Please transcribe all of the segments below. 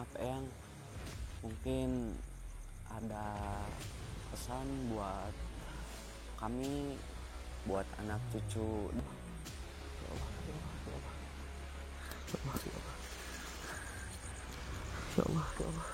maaf Eyang, mungkin ada pesan buat kami, buat anak cucu. Ya Allah, ya Allah.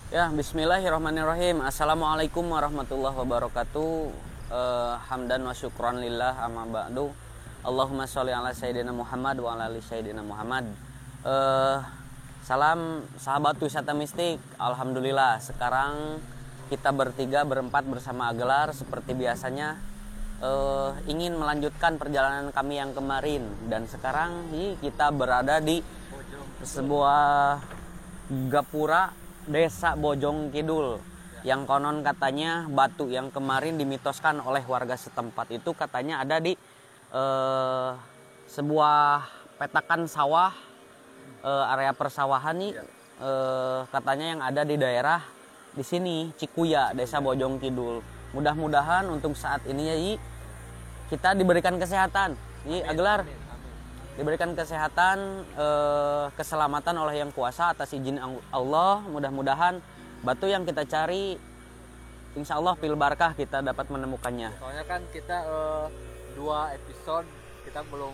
Ya, bismillahirrahmanirrahim. Assalamualaikum warahmatullahi wabarakatuh. Hamdan wa syukran lillah, amma ba'du. Allahumma sholli ala sayyidina Muhammad wa ala ali sayyidina Muhammad. Salam sahabat wisata mistik. Alhamdulillah, sekarang kita berempat bersama Agelar seperti biasanya ingin melanjutkan perjalanan kami yang kemarin, dan sekarang kita berada di sebuah gapura Desa Bojong Kidul, yang konon katanya batu yang kemarin dimitoskan oleh warga setempat itu katanya ada di sebuah petakan sawah, area persawahan nih, katanya yang ada di daerah di sini Cikuya, Desa Bojong Kidul. Mudah-mudahan untuk saat ini ya kita diberikan kesehatan, Agelar. Diberikan kesehatan, keselamatan oleh Yang Kuasa atas izin Allah. Mudah-mudahan batu yang kita cari insya Allah fil barakah kita dapat menemukannya. Soalnya kan kita 2 episode kita belum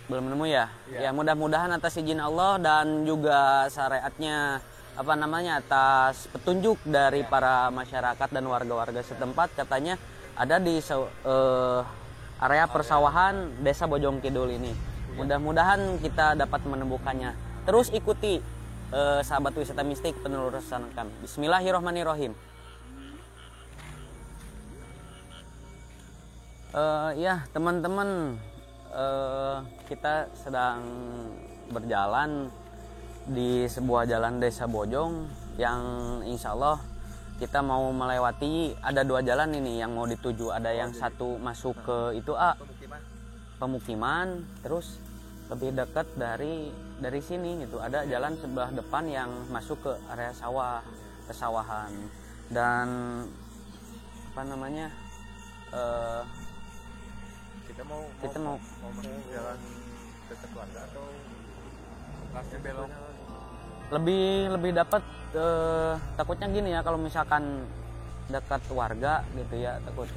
nemu ya. Ya, mudah-mudahan atas izin Allah dan juga syariatnya atas petunjuk dari para masyarakat dan warga-warga setempat, katanya ada di area persawahan Desa Bojong Kidul ini. Mudah-mudahan kita dapat menemukannya. Terus ikuti sahabat wisata mistik penelusuran kami. Bismillahirrahmanirrahim. Ya teman-teman, kita sedang berjalan di sebuah jalan Desa Bojong yang insya Allah kita mau melewati. Ada 2 jalan ini yang mau dituju. Ada yang satu masuk ke itu pemukiman, terus lebih dekat dari sini gitu ada jalan sebelah depan yang masuk ke area pesawahan. Dan kita mau jalan dekat warga atau langsung belok? Lebih dapat, takutnya gini ya, kalau misalkan dekat warga gitu ya, takut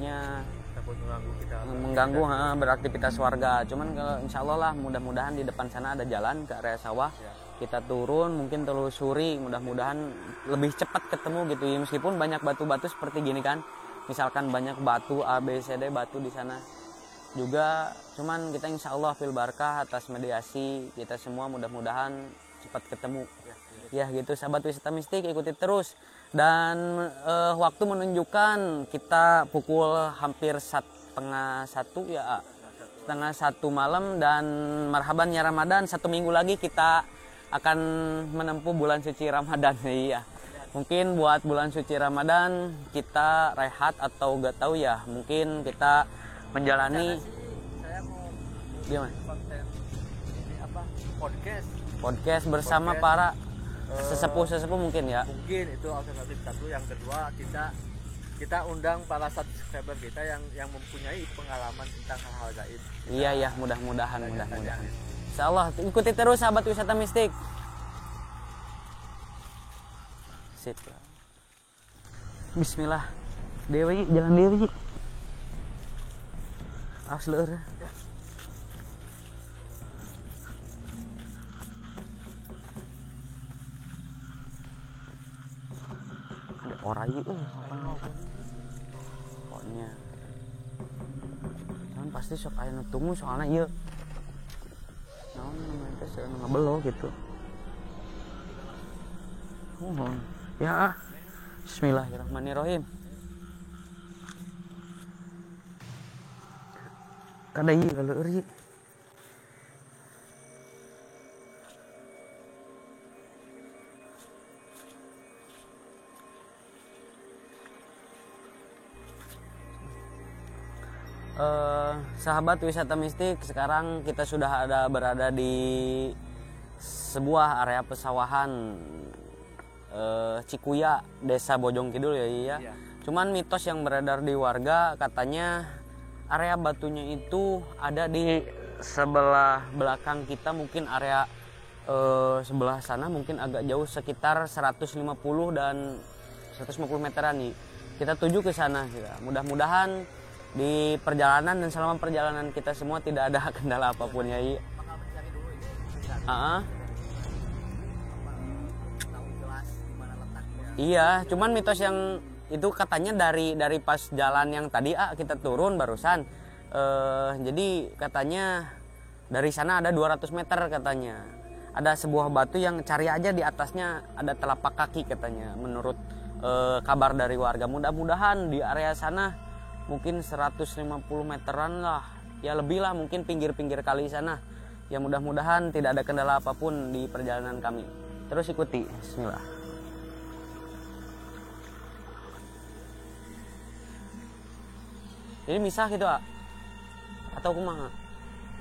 mengganggu beraktivitas warga. Cuman kalau insya Allah lah, mudah-mudahan di depan sana ada jalan ke area sawah. Kita turun, mungkin telusuri, mudah-mudahan lebih cepat ketemu gitu ya. Meskipun banyak batu-batu seperti gini kan, misalkan banyak batu ABCD batu di sana juga, cuman kita insya Allah fil barakah atas mediasi kita semua, mudah-mudahan cepat ketemu. Ya gitu sahabat wisata mistik, ikuti terus. Dan waktu menunjukkan kita pukul hampir 12:30 ya, 12:30 malam. Dan marhaban ya Ramadan, 1 minggu lagi kita akan menempuh bulan suci Ramadan. Iya, mungkin buat bulan suci Ramadan kita rehat atau gak tahu ya, mungkin kita menjalani. Saya mau gimana? konten ini podcast bersama para sesepuh mungkin ya. Mungkin itu alternatif satu. Yang kedua, kita kita undang para subscriber kita yang mempunyai pengalaman tentang hal-hal gaib. Iya, mudah-mudahan. Insyaallah ikuti terus sahabat wisata mistik. Sip. Bismillah. Dewi, jalan Dewi. Awas leur. Ada orai pokoknya. Cuman pasti sok aya nu tunggu soalnya ieu. Naon namanya teh seueur ngabelo gitu. Ya. Bismillahirrahmanirrahim. Kada ieu kalau euy. Sahabat wisata mistik, sekarang kita sudah berada di sebuah area pesawahan Cikuya, Desa Bojong Kidul ya. Iya. Cuman mitos yang beredar di warga katanya area batunya itu ada di sebelah belakang kita, mungkin area sebelah sana mungkin agak jauh sekitar 150 dan 150 meteran nih. Kita tuju ke sana. Mudah-mudahan di perjalanan dan selama perjalanan kita semua tidak ada kendala apapun ya. Iya, cuman mitos yang itu katanya dari pas jalan yang tadi kita turun barusan. Jadi katanya dari sana ada 200 meter katanya. Ada sebuah batu yang cari aja di atasnya ada telapak kaki katanya. Menurut kabar dari warga, mudah-mudahan di area sana mungkin 150 meteran lah, ya lebih lah, mungkin pinggir-pinggir kali sana. Ya mudah-mudahan tidak ada kendala apapun di perjalanan kami. Terus ikuti. Bismillah. Jadi misah gitu atau kumaha?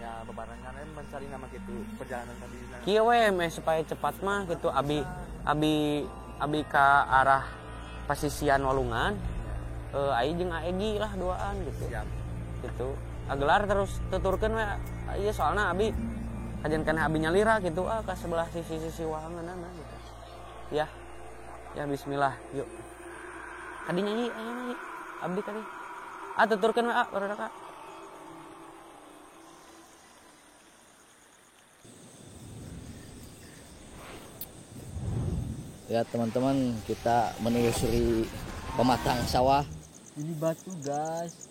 Ya bebarengan mencari nama gitu perjalanan tadi. Kieu we supaya cepat mah gitu abi ka arah pasisian Walungan. Aing jeung Aegi lah duaan gitu. Siap. Gitu. Agelar terus tuturkeun we. Ieu soalna abi kajen kana abi nyalira gitu ka sebelah sisi wahanganana gitu. Ya. Ya bismillah, yuk. Kadi nyanyi, ayo nyanyi. Abdi kali. Tuturkeun we barudak. Ya teman-teman, kita menelusuri pematang sawah. Ini batu guys.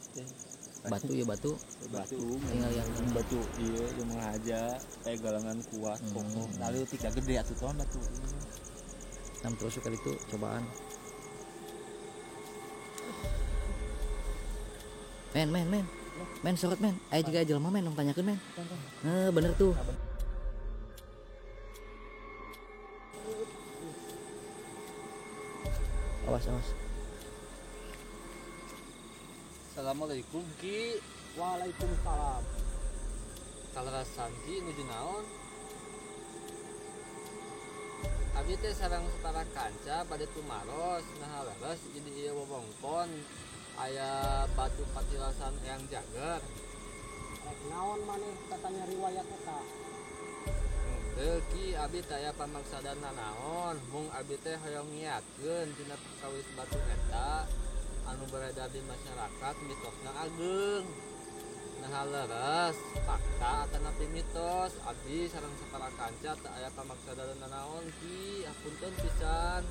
Batu ya batu. Tinggal yang batu iya yang aja kayak galangan kuat kokoh. Lalu tiga gede atuh tuh batu. 6 terus kali itu cobaan. Men sorot men. Aya juga jelema men tanyakeun men. Bener tuh. Awas. Assalamualaikum Ki. Waalaikumsalam. Kalarasan Ki nuju naon? Abi teh sareng setara kanca bade tumaros nah leres jadi ieu wewengkon aya batu patilasan yang jager. Naon maneh katanya riwayat eta? Teu Ki, abi teh aya pamaksadana naon, mung abi teh hoyong ngiatkeun dina perkawis batu eta anu beredar di masyarakat mitosna ageng. Nah leres fakta atau napi mitos abdi sareng sapara kanca tak aya pamaksadana naon Ki, apunten pisan.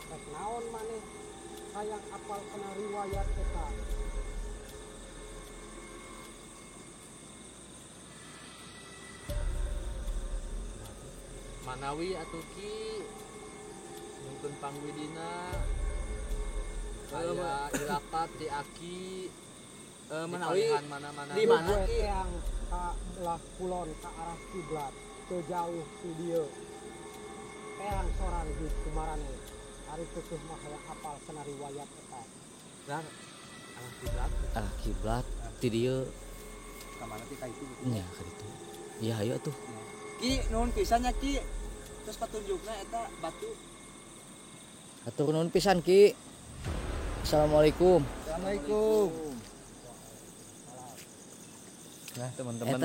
Rek naon maneh hayang apal kana riwayat eta? Manawi atuh Ki, mungkin panggwidina aya ilapat di aki menawi mana-mana Di mana yang ka belah kulon ka arah kiblat teu jauh ti dieu. Terang soran di kumarane. Ari teu mah hayang apal kana riwayat eta. dan arah kiblat Kiblat ti dieu. ka mana ti ka itu Nya ka ditu. Ya ayo tuh. Ki nuhun pisan nya Ki. Terus petunjukna eta batu Hatur nuhun pisan Ki. Assalamualaikum. Assalamualaikum. Nah teman-teman,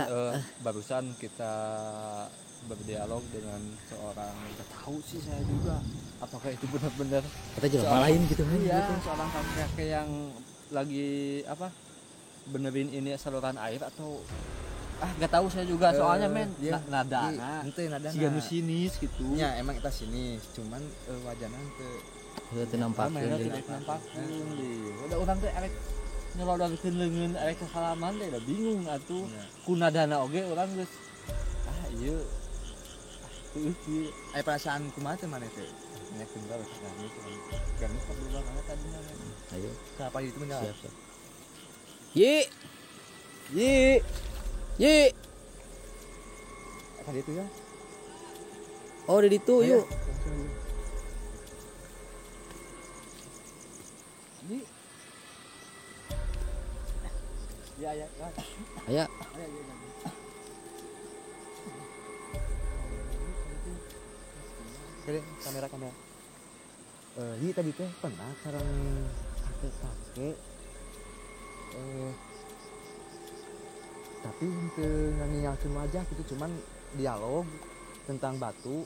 barusan kita berdialog dengan seorang, nggak tahu sih saya juga apakah itu benar-benar Kita jelema lain gitu kan. iya, seorang kakek yang lagi apa benerin ini saluran air atau nggak tahu saya juga soalnya men nada ente nada si anu sinis gitu nya emang kita sini cuman wajana teu Teu nampakeun deui. tidak nampakeun udah orang teh arek nyelodorkeun leungeun arek ke halaman teh udah bingung atuh kunadana oge urang geus ieu ieu aya perasaan kumaha teh maneh teh nya kendal gamis gamis berubah banget tadinya. Ayo. Siapa itu menjawab? Siap. Yi. Yi. Yi. Apa itu ya? Oh, di ditu yuk. Ini ya. Aya. Oke, kamera. Ini tadi teh pernah sareng kakek tapi henteu ngangiangkeun wajah gitu, cuman dialog tentang batu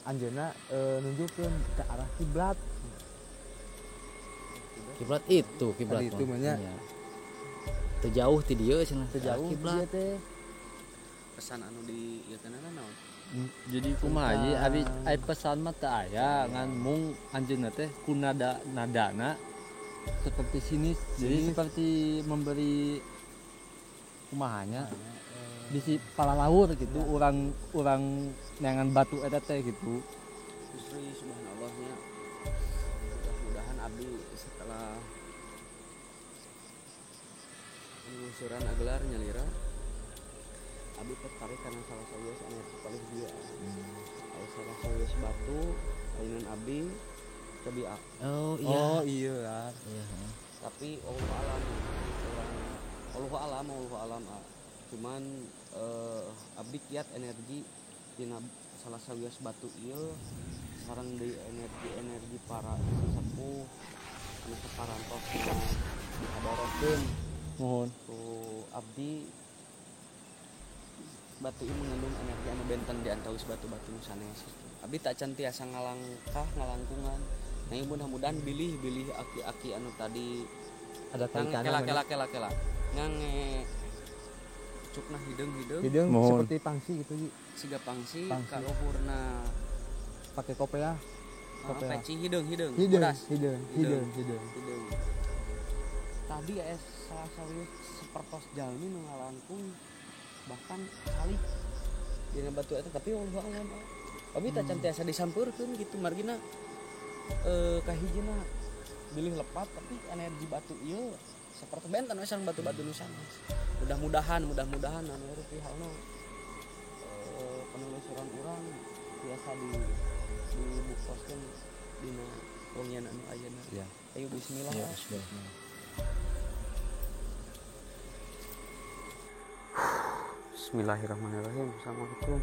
anjeunna nunjukkeun ke arah kiblat. Kiblat itu, kiblat. Tadi itu mah nya. Teu jauh ti dieu cenah. Sejauh kiblat. dia teh Pesan anu di ieu teh naon? Jadi kumaha abi pesan mah teu aya ngan mung anjeunna teh ku nadana seperti sinis. Jadi seperti memberi kumahanya bisi palalaur gitu urang neangan batu eta teh gitu. Justru subhanallahnya mudah-mudahan abdi setelah penelusuran agelar nyalira abdi tertarik karena salah satu energi paling dia salah satu batu ainan abdi lebih Oh iya. Oh iya. Iya. tapi Allah alam cuman abdi kiat energi dina salah satu batu ieu sareng di energi para sesepuh anu saparantos dihabarokeun Mohon. tu abdi batu ieu mengandung energi anu benten di antawis batu-batu nu sanes abdi tak can tiasa ngalangkungan nah mudah-mudahan bilih aki-aki anu tadi ada tarikan kela ngange cukna hideung hidung Mohon. seperti pangsi gitu Ji. siga pangsi Pangsi. ka luhurna Pakai kopea. peci hideung Hidung. bodas. Hidung. Hideung. Tadi salah satu sepertos jalmi nu ngalangkung bahkan kali dina batu eta tapi Allah alam abi tak can tiasa disampeurkeun gitu margina kahijina bilih lepat tapi energi batu ieu seperti benten we sareng batu-batu nu sanes mudah-mudahan anu rupiahna penelusuran urang biasa dibuktoskeun dina wengian anu ayeuna Ya. ayo bismillah Ya, bismillah. Bismillahirrahmanirrahim. Assalamualaikum.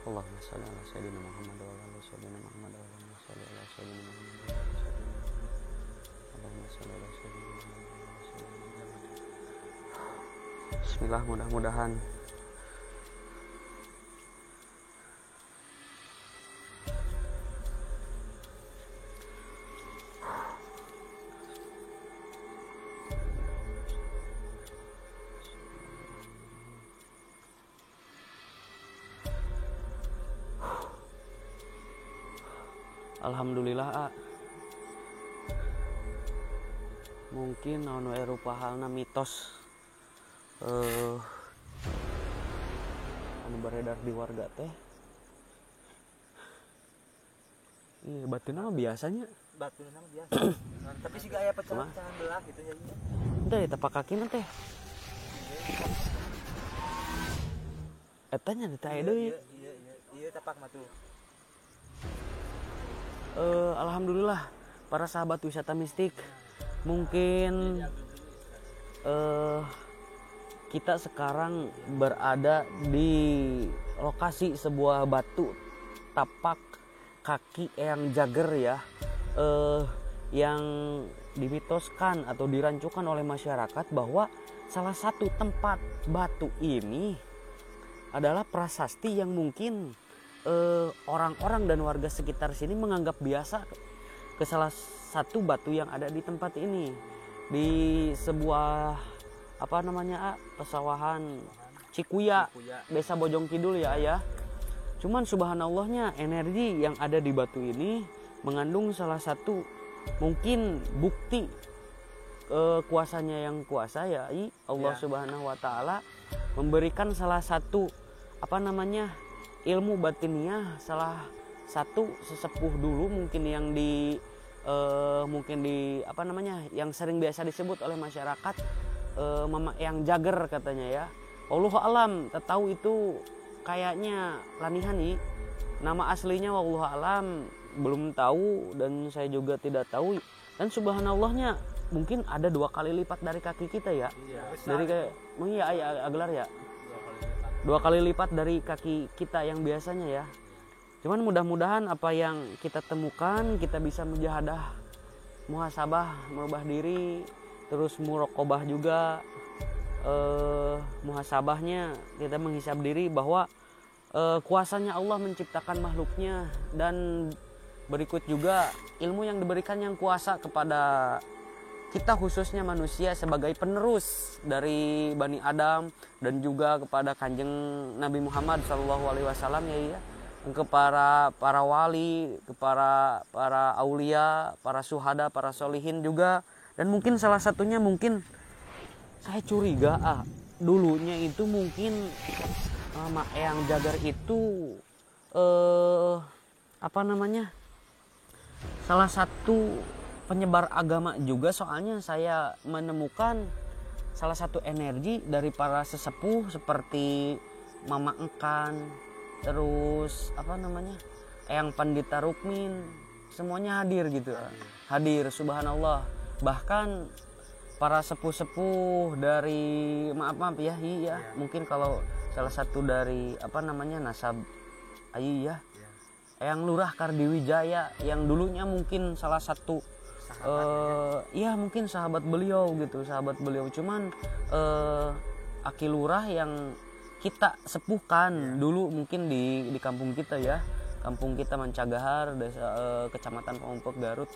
Allahumma shalli ala sayyidina Muhammad wa ala sayyidina Muhammad wa ala shalli ala sayyidina Muhammad wa ala sayyidina Muhammad. Allahumma shalli ala sayyidina Muhammad wa ala sayyidina Muhammad. Bismillah, mudah-mudahan alhamdulillah mungkin anu Eropa halna mitos anu beredar di warga teh iya batina mah biasanya Batuna mah biasa. Tapi siga aya pecahan-pecahan belah gitu ya. entah di tapak kaki teh etanya di teh deui Iya tapak mah tuh. alhamdulillah para sahabat wisata mistik, mungkin kita sekarang berada di lokasi sebuah batu tapak kaki Eyang Jager ya, yang dimitoskan atau dirancukan oleh masyarakat bahwa salah satu tempat batu ini adalah prasasti yang mungkin orang-orang dan warga sekitar sini menganggap biasa ke salah satu batu yang ada di tempat ini, di sebuah pesawahan Cikuya, Desa Bojong Kidul ya. Cuman subhanallahnya energi yang ada di batu ini mengandung salah satu mungkin bukti kuasanya yang kuasa ya, Allah Subhanahu wa taala memberikan salah satu ilmu batiniah salah satu sesepuh dulu mungkin yang yang sering biasa disebut oleh masyarakat Mama Eyang Jager katanya ya. Wallahu alam, tahu itu kayaknya lanihan nih. Nama aslinya wallahu alam belum tahu dan saya juga tidak tahu. Dan subhanallahnya mungkin ada 2 kali lipat dari kaki kita ya. Dari kayak agelar ya. 2 kali lipat dari kaki kita yang biasanya ya. Cuman mudah-mudahan apa yang kita temukan kita bisa mujahadah, muhasabah, merubah diri, terus muraqabah juga. Muhasabahnya kita menghisab diri bahwa kuasanya Allah menciptakan makhluknya, dan berikut juga ilmu yang diberikan yang kuasa kepada kita khususnya manusia sebagai penerus dari Bani Adam, dan juga kepada Kanjeng Nabi Muhammad SAW ya, kepada para wali, kepada para aulia, para syuhada, para solihin juga. Dan mungkin salah satunya mungkin saya curiga dulunya itu mungkin Mama Eyang Jager itu salah satu penyebar agama juga, soalnya saya menemukan salah satu energi dari para sesepuh seperti Mama Engkan, terus Eyang Pandita Rukmin, semuanya hadir gitu. Hadir subhanallah. Bahkan para sepuh-sepuh dari mungkin kalau salah satu dari nasab Ayi ya, Eyang Lurah Kardiwijaya yang dulunya mungkin salah satu mungkin sahabat beliau gitu, cuman Aki Lurah yang kita sepuhkan dulu mungkin di kampung kita ya, kampung kita Mancagahar, desa Kecamatan Pamupek Garut.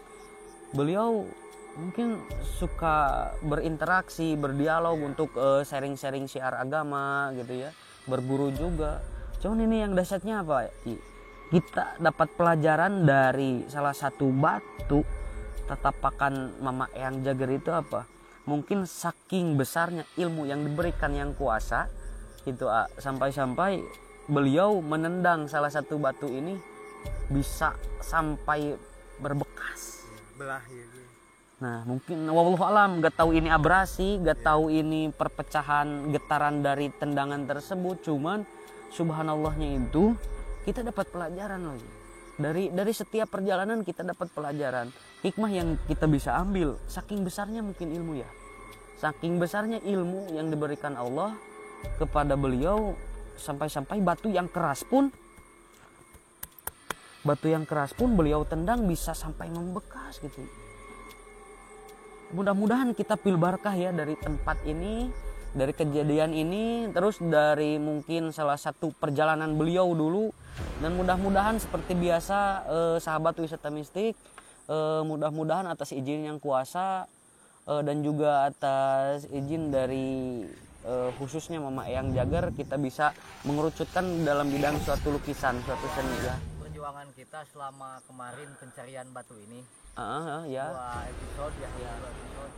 Beliau mungkin suka berinteraksi, berdialog untuk sharing-sharing syiar agama gitu ya, berguru juga. Cuman ini yang dahsyatnya apa? Kita dapat pelajaran dari salah satu batu tatapakan Mama Eyang Jager itu apa? Mungkin saking besarnya ilmu yang diberikan yang kuasa itu sampai-sampai beliau menendang salah satu batu ini bisa sampai berbekas. Belah ya. Nah mungkin wallahu alam, gak tahu ini abrasi, gak tahu ini perpecahan getaran dari tendangan tersebut. Cuman subhanallahnya itu kita dapat pelajaran lagi. Dari setiap perjalanan kita dapat pelajaran, hikmah yang kita bisa ambil. Saking besarnya mungkin ilmu ya, saking besarnya ilmu yang diberikan Allah kepada beliau, sampai-sampai batu yang keras pun beliau tendang bisa sampai membekas gitu. Mudah-mudahan kita pil barakah ya dari tempat ini, dari kejadian ini, terus dari mungkin salah satu perjalanan beliau dulu. Dan mudah-mudahan seperti biasa sahabat wisata mistik, mudah-mudahan atas izin yang kuasa dan juga atas izin dari khususnya Mama Eyang Jager, kita bisa mengerucutkan dalam bidang suatu lukisan, suatu seni ya. Perjuangan kita selama kemarin pencarian batu ini ya. 2 episode ya, 2 episode.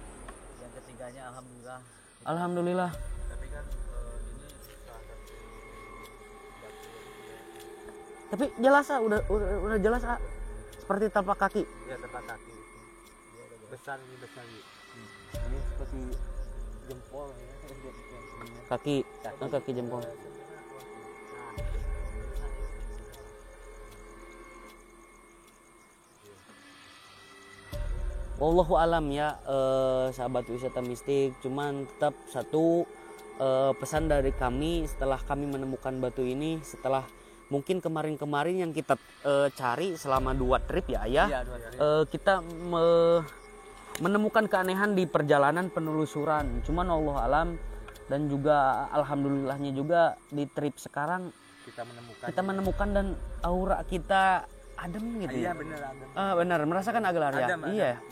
Yang ketiganya alhamdulillah. Alhamdulillah. Tapi kan ini salah satu batu Tapi jelas udah jelas seperti tapak kaki. ya, tapak kaki besar nih. Ini seperti jempol ya. Kaki jempol. wallahu alam ya, sahabat wisata mistik. Cuman tetap satu pesan dari kami setelah kami menemukan batu ini, setelah mungkin kemarin-kemarin yang kita cari selama 2 trip ya ayah, Iya, 2 trip. kita menemukan keanehan di perjalanan penelusuran. Cuman Allah alam, dan juga alhamdulillahnya juga di trip sekarang kita menemukan dan aura kita adem gitu. Iya ya. bener adem. Benar merasakan Agelar ya. Adem. Iya.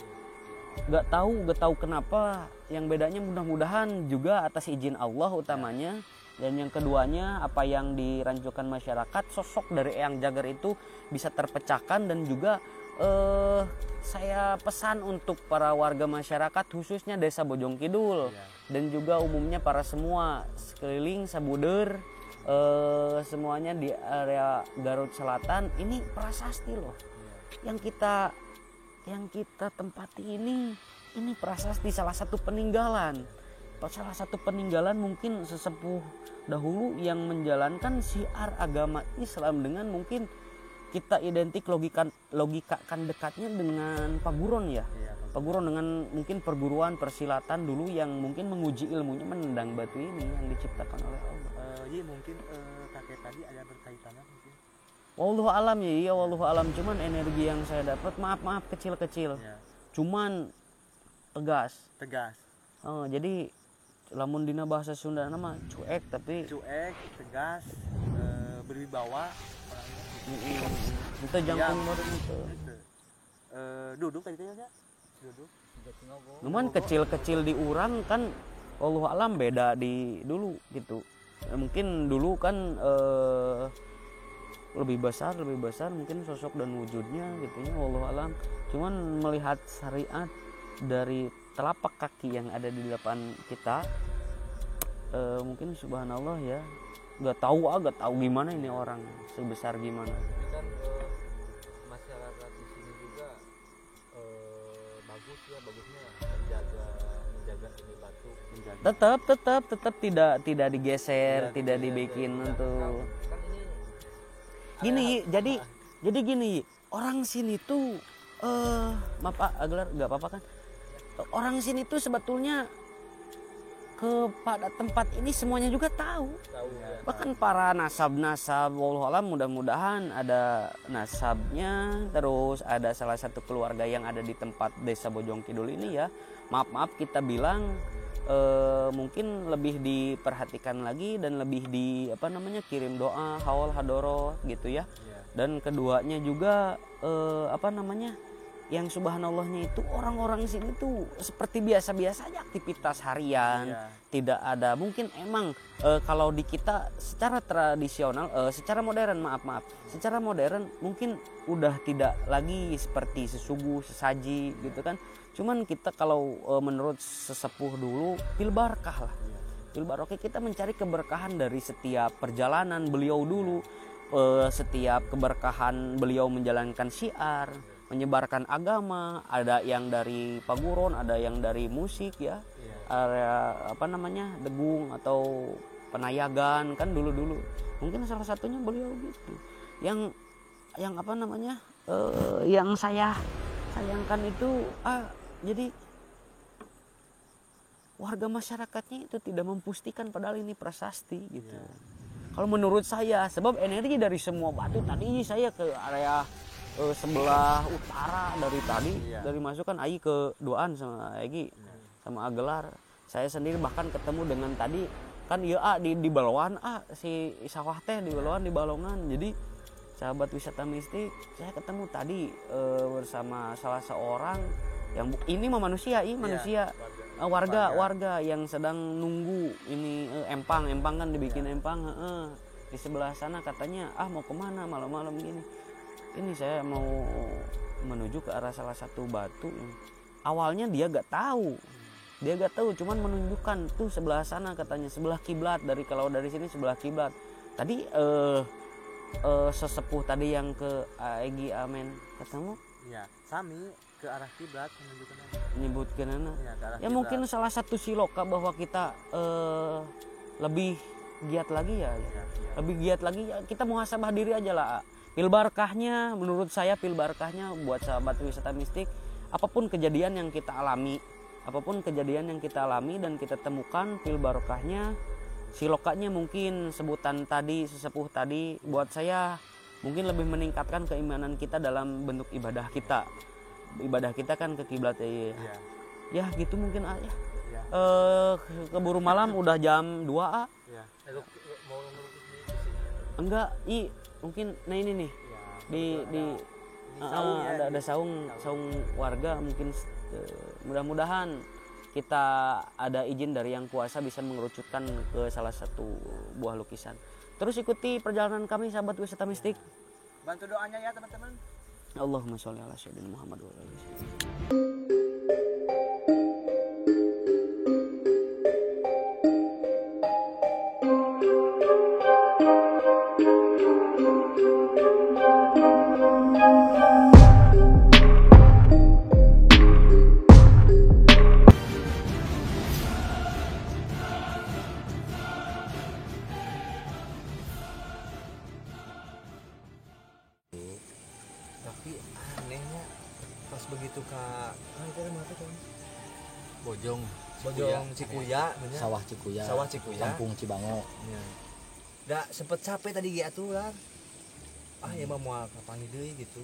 Gak tahu kenapa. Yang bedanya mudah-mudahan juga atas izin Allah utamanya. Dan yang keduanya apa yang dirancukan masyarakat, sosok dari Eyang Jager itu bisa terpecahkan. Dan juga saya pesan untuk para warga masyarakat khususnya desa Bojong Kidul dan juga umumnya para semua sekeliling Sabuder, semuanya di area Garut Selatan ini prasasti loh. Yang kita tempati ini prasasti, salah satu peninggalan mungkin sesepuh dahulu yang menjalankan syiar agama Islam dengan mungkin kita identik logikakan dekatnya dengan paguron ya. Paguron dengan mungkin perguruan persilatan dulu yang mungkin menguji ilmunya menendang batu ini yang diciptakan oleh Allah. Iya mungkin kakek tadi ada berkaitannya mungkin. Wallahu alam ya, iya wallahu alam. Cuman energi yang saya dapat maaf kecil-kecil. Ya. Cuman tegas. Tegas. Jadi lamun dina bahasa Sunda nama cuek tapi Cuek, tegas, berwibawa. itu jangkung modern itu. Duduk tadi ya. Duduk. Cuman kecil-kecil di urang kan wallahu alam beda di dulu gitu. Mungkin dulu kan lebih besar mungkin sosok dan wujudnya gitu ya wallahu alam. Cuman melihat syariat dari telapak kaki yang ada di depan kita, mungkin subhanallah ya, gak tahu gimana ini orang sebesar gimana. Tapi kan masyarakat di sini juga bagusnya menjaga ini batu. Tetap tidak digeser, tidak dibikin untuk Kan ini gini. Jadi gini, orang sini tuh maaf Pak Agelar, nggak apa-apa kan? Orang sini tuh sebetulnya kepada tempat ini semuanya juga tahu. Bahkan para nasab wallahu alam, mudah-mudahan ada nasabnya, terus ada salah satu keluarga yang ada di tempat desa Bojong Kidul ini ya. Maaf kita bilang mungkin lebih diperhatikan lagi dan lebih kirim doa haul hadoroh gitu ya. Dan keduanya juga yang subhanallahnya itu orang-orang sini tuh seperti biasa-biasa aja aktivitas harian, tidak ada mungkin emang kalau di kita secara tradisional, secara modern secara modern mungkin udah tidak lagi seperti sesaji gitu kan. Cuman kita kalau menurut sesepuh dulu pil barokah lah. Pil barokah, kita mencari keberkahan dari setiap perjalanan beliau dulu, setiap keberkahan beliau menjalankan syiar, menyebarkan agama, ada yang dari paguron, ada yang dari musik ya, area degung atau penayagan kan dulu. Mungkin salah satunya beliau gitu. Yang yang saya sayangkan itu jadi warga masyarakatnya itu tidak mempustikan padahal ini prasasti gitu. Kalau menurut saya, sebab energi dari semua batu tadi saya ke area sebelah utara dari tadi, dari masuk kan Ai ke Doan sama Egi sama Agelar. Saya sendiri bahkan ketemu dengan tadi kan ya di Balongan si sawah teh di Balongan. Jadi sahabat wisata mistik, saya ketemu tadi bersama salah seorang yang ini manusia warga yang sedang nunggu ini empang kan dibikin empang di sebelah sana. Katanya mau kemana malam-malam gini. Ini saya mau menuju ke arah salah satu batu. Awalnya dia gak tahu, cuman menunjukkan tuh sebelah sana katanya, sebelah kiblat, kalau dari sini sebelah kiblat. Tadi sesepuh tadi yang ke Egi Amen ketemu ya sami ke arah kiblat menyebutkan ya mungkin salah satu siloka bahwa kita lebih giat lagi ya. Lebih giat lagi ya, kita muhasabah diri aja lah. Pil barkahnya menurut saya buat sahabat wisata mistik apapun kejadian yang kita alami dan kita temukan pil barokahnya, silokanya mungkin sebutan tadi, sesepuh tadi, buat saya mungkin lebih meningkatkan keimanan kita dalam bentuk ibadah kita kan ke kiblat ya gitu mungkin ya. Keburu malam udah jam 2 enggak mungkin nah ini nih di ada saung warga mungkin. Mudah-mudahan kita ada izin dari yang kuasa bisa mengerucutkan ke salah satu buah lukisan. Terus ikuti perjalanan kami sahabat wisata mistik. Bantu doanya ya teman-teman. Allahumma sholli ala sayyidina Muhammad wa ala alihi wasallam. Tapi anehnya pas begitu kak itu mana tuh Bojong Cikuya bener. Sawah Cikuya, Kampung Cibango. Ya. Nggak sempet capek tadi gitu kan. Ya mah mau kapan deui gitu.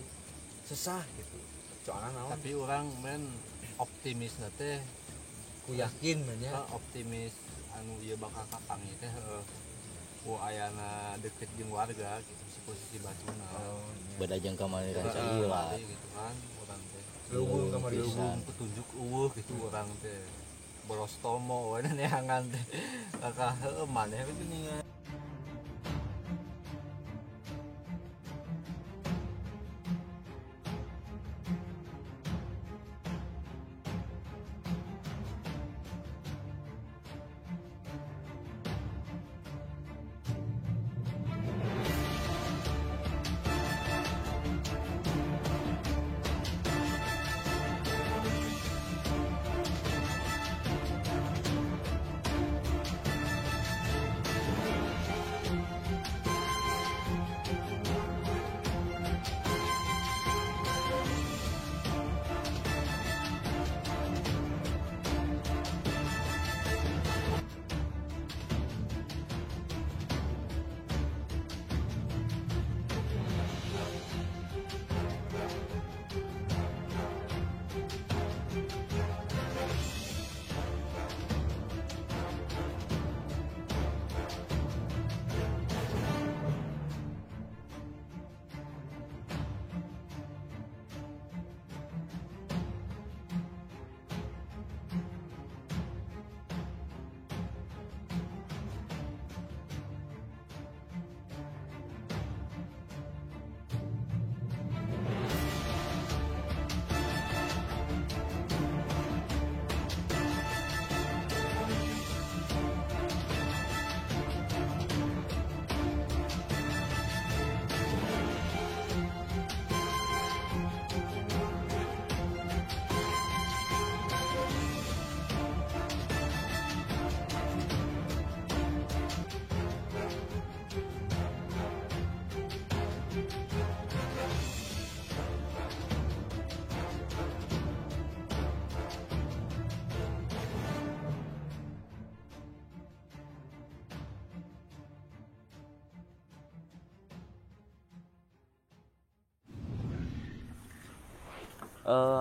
Susah gitu. Soalnya naon tapi orang men optimis teh ku yakin banyak optimis anu ieu bakal kapangi teh ayana deket jeung warga gitu si posisi batuna. Beda jeung kamari Heeh, Rancagila. gitu kan orang teh. leuweung kamari Leuweung petunjuk eueuh gitu orang teh. Boros tomo we neangan teh. Kakak heueuh maneh we geuningan.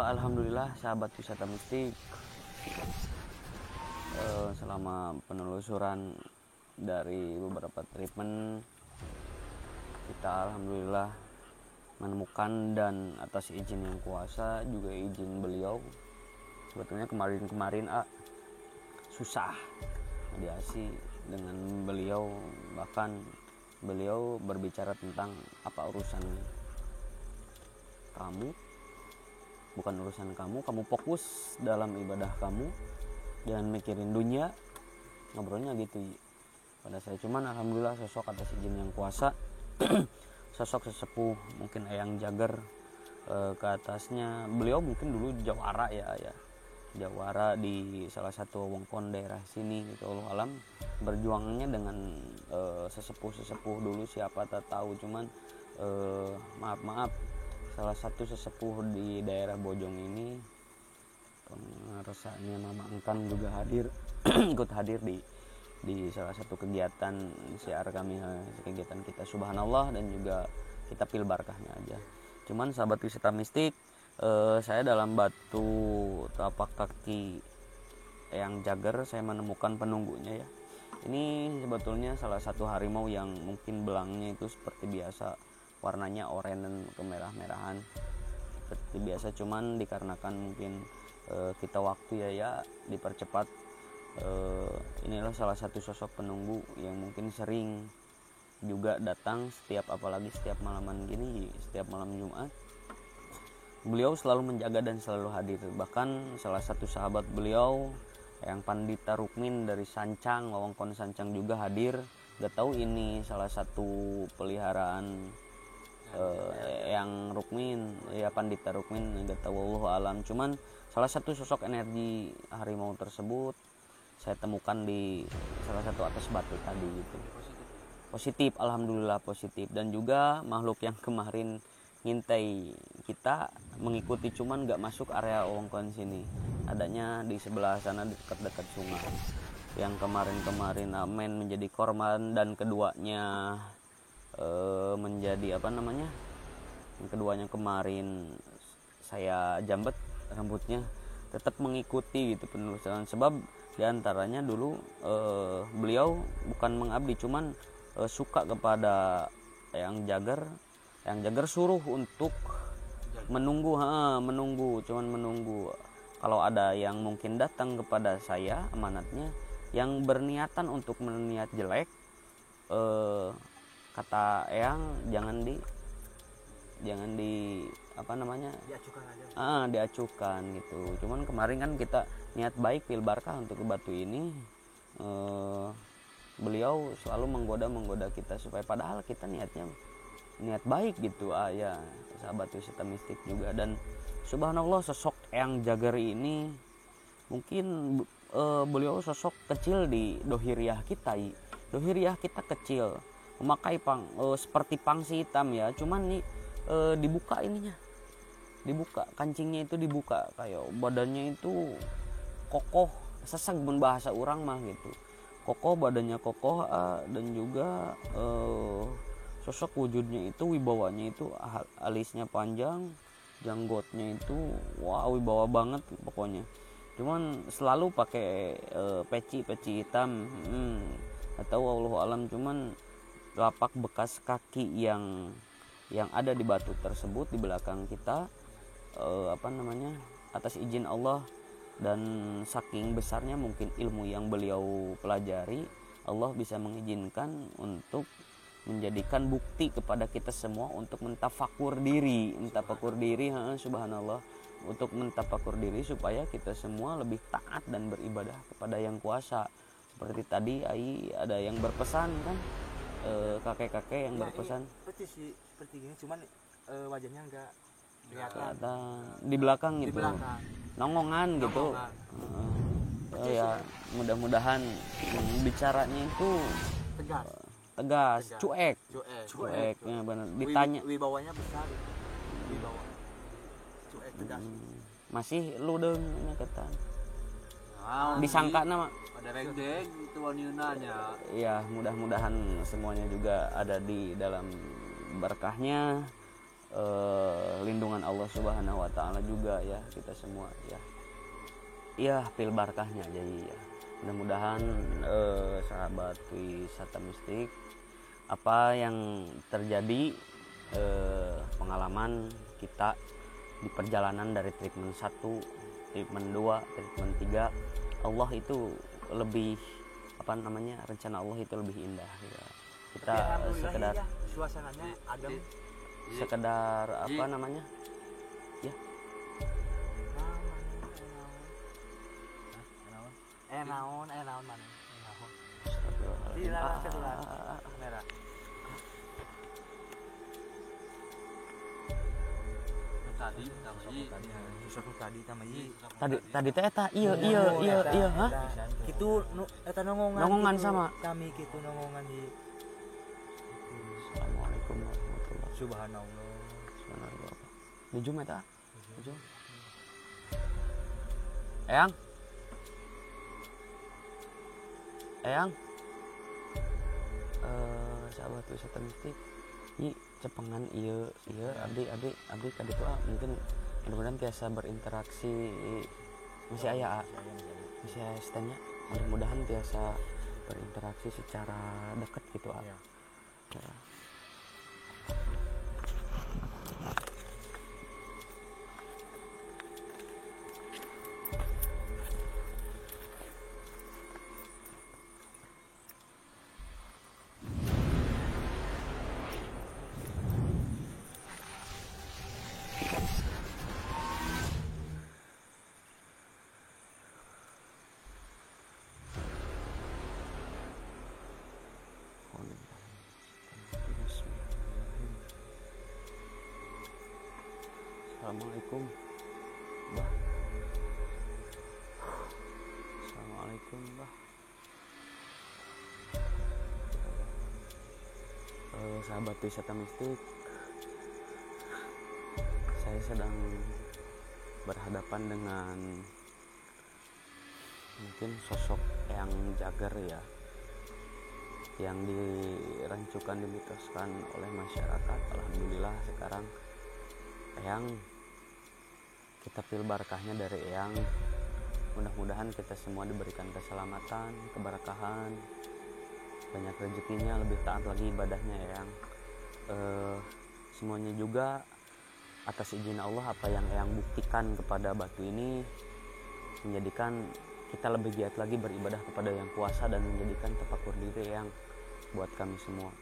Alhamdulillah sahabat wisata mistik, selama penelusuran dari beberapa treatment kita alhamdulillah menemukan, dan atas izin yang kuasa juga izin beliau, sebetulnya kemarin susah mediasi dengan beliau, bahkan beliau berbicara tentang apa urusan kamu, bukan urusan kamu fokus dalam ibadah kamu, jangan mikirin dunia, ngobrolnya gitu pada saya. Cuman alhamdulillah sosok atas izin yang kuasa sosok sesepuh mungkin Eyang Jager, ke atasnya beliau mungkin dulu jawara jawara di salah satu wongkon daerah sini gitu. Allah alam berjuangnya dengan sesepuh dulu, siapa tak tahu. Cuman maaf salah satu sesepuh di daerah Bojong ini pengeresannya Mama Engkan juga hadir ikut hadir di salah satu kegiatan siar kami, kegiatan kita subhanallah, dan juga kita pil barkahnya aja. Cuman sahabat wisata mistik, saya dalam batu tapak kaki yang jager saya menemukan penunggunya ya. Ini sebetulnya salah satu harimau yang mungkin belangnya itu seperti biasa, warnanya oranye dan kemerah-merahan seperti biasa, cuman dikarenakan mungkin kita waktu ya dipercepat. Inilah salah satu sosok penunggu yang mungkin sering juga datang apalagi setiap malaman gini, setiap malam Jumat. Beliau selalu menjaga dan selalu hadir. Bahkan salah satu sahabat beliau yang Pandita Rukmin dari Sancang, wewengkon Sancang juga hadir. Gak tahu ini salah satu peliharaan yang Rukmin ya, Pandita Rukmin, gak tahu, wallahu alam. Cuman salah satu sosok energi harimau tersebut saya temukan di salah satu atas batu tadi gitu. Positif, alhamdulillah positif. Dan juga makhluk yang kemarin ngintai kita mengikuti, cuman gak masuk area wewengkon sini, adanya di sebelah sana dekat-dekat sungai. Yang kemarin Amen menjadi korban, dan keduanya menjadi yang keduanya kemarin saya jambet rambutnya, tetap mengikuti gitu penelusuran. Sebab diantaranya dulu beliau bukan mengabdi, cuman suka kepada yang jager suruh untuk menunggu, cuman menunggu. Kalau ada yang mungkin datang kepada saya amanatnya yang berniatan untuk meniat jelek, kata Eyang jangan di diacukan gitu. Cuman kemarin kan kita niat baik pil barkah untuk ke batu ini, beliau selalu menggoda kita supaya padahal kita niat baik gitu ya, sahabat wisata mistik juga. Dan subhanallah sosok Eyang Jager ini mungkin beliau sosok kecil di dohiriyah kita. Dohiriyah kita kecil, memakai seperti pangsi hitam ya, cuman nih dibuka kancingnya itu dibuka, kayak badannya itu kokoh, seseg mun bahasa orang mah gitu, kokoh, badannya kokoh, dan juga sosok wujudnya itu, wibawanya itu, alisnya panjang, janggotnya itu wah wibawa banget pokoknya. Cuman selalu pakai peci hitam, atau wallahu alam, cuman lapak bekas kaki yang ada di batu tersebut di belakang kita, atas izin Allah dan saking besarnya mungkin ilmu yang beliau pelajari, Allah bisa mengizinkan untuk menjadikan bukti kepada kita semua untuk mentafakur diri, subhanallah, untuk mentafakur diri supaya kita semua lebih taat dan beribadah kepada yang kuasa. Seperti tadi ada yang berpesan kan, kakek-kakek yang berpesan seperti gini, cuman wajahnya enggak kelihatan di belakang gitu, nongongan gitu. Ya mudah-mudahan bicaranya itu tegas, cuek ya benar. Ditanya wibawanya besar, wibawa cuek, tegas. Masih lu deung kata disangka nama ada regdeg itu wanunanya ya. Mudah-mudahan semuanya juga ada di dalam berkahnya, lindungan Allah Subhanahu wa taala juga ya, kita semua ya pil barkahnya aja ya. Mudah-mudahan sahabat wisata mistik, apa yang terjadi pengalaman kita di perjalanan dari treatment 1, treatment 2, treatment 3, Allah itu lebih rencana Allah itu lebih indah ya. Kita sekedar ya, suasananya adem, sekedar ya naon mana kamera tadi teh eta iya hah kitu eta nongongan gitu, sama kami kitu nongongan di. Assalamualaikum warahmatullahi wabarakatuh. Subhanallah. Nujum eta nujum Eyang, sahabat wisata mistik i cepengan iya abdi kaditu mungkin mudah-mudahan biasa berinteraksi masih aya masih aya standnya, mudah-mudahan biasa berinteraksi secara dekat gitu ya. Assalamualaikum, Mbah. Assalamualaikum, Mbah. Sahabat wisata mistik, saya sedang berhadapan dengan mungkin sosok yang jagar ya, yang dirancukan, dimitoskan oleh masyarakat. Alhamdulillah sekarang Eyang, kita feel barakahnya dari Eyang. Mudah-mudahan kita semua diberikan keselamatan, keberkahan, banyak rezekinya, lebih taat lagi ibadahnya Eyang. Semuanya juga atas izin Allah, apa yang Eyang buktikan kepada batu ini menjadikan kita lebih giat lagi beribadah kepada Yang Kuasa dan menjadikan tafakur diri Eyang buat kami semua.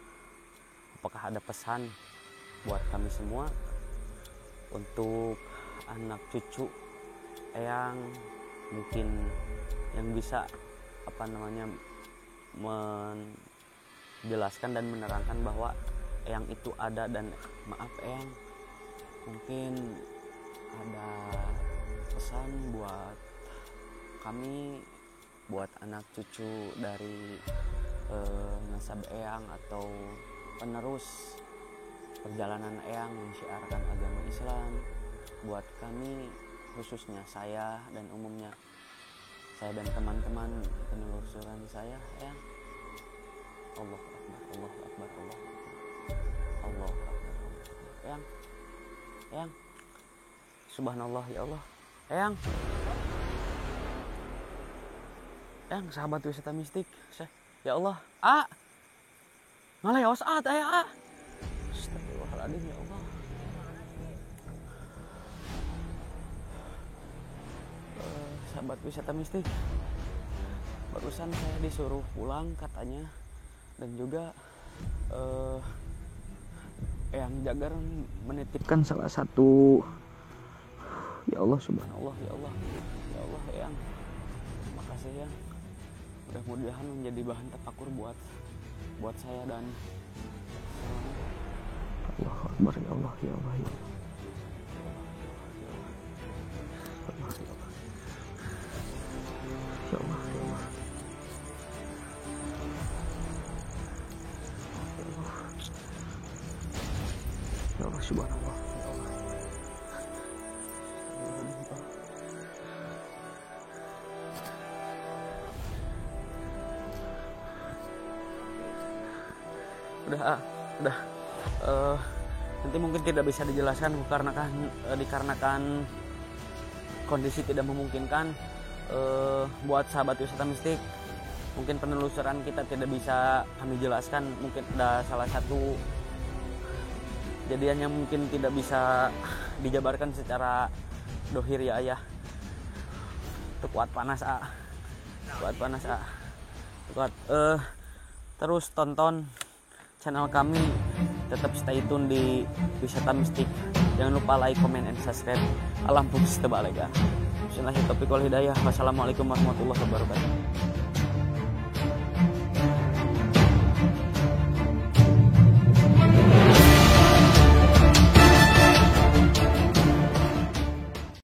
Apakah ada pesan buat kami semua untuk anak cucu Eyang, mungkin yang bisa menjelaskan dan menerangkan bahwa Eyang itu ada, dan maaf Eyang, mungkin ada pesan buat kami, buat anak cucu dari nasab Eyang atau penerus perjalanan Eyang mensyiarkan agama Islam, buat kami khususnya saya dan umumnya saya dan teman-teman penelusuran saya Eyang. Allah Akbar, Allah Akbar, Allah Akbar, Allah Akbar, Allah Akbar. Eyang, subhanallah ya Allah. Eyang, sahabat wisata mistik, ya Allah, ngaleos aya. Astagfirullahaladzim ya Allah. Sahabat wisata mistik, barusan saya disuruh pulang katanya, dan juga Eyang Jagar menitipkan salah satu, ya Allah subhanallah ya Allah, ya Allah Eyang, terima kasih Eyang, mudah-mudahan menjadi bahan tafakur buat saya dan Allah Akbar ya Allah ya Allah ya Allah. Ya Allah, ya Allah. Ya Allah subhanallah. Ya Allah. Udah. Nanti mungkin tidak bisa dijelaskan dikarenakan kondisi tidak memungkinkan. Buat sahabat wisata mistik, mungkin penelusuran kita tidak bisa kami jelaskan. Mungkin ada salah satu kejadian yang mungkin tidak bisa dijabarkan secara dohir ya ayah. Itu kuat panas terus tonton channel kami, tetap stay tune di wisata mistik. Jangan lupa like, comment, and subscribe. Alam pun setebalega. Bismillahirrahmanirrahim. Wassalamualaikum warahmatullahi wabarakatuh.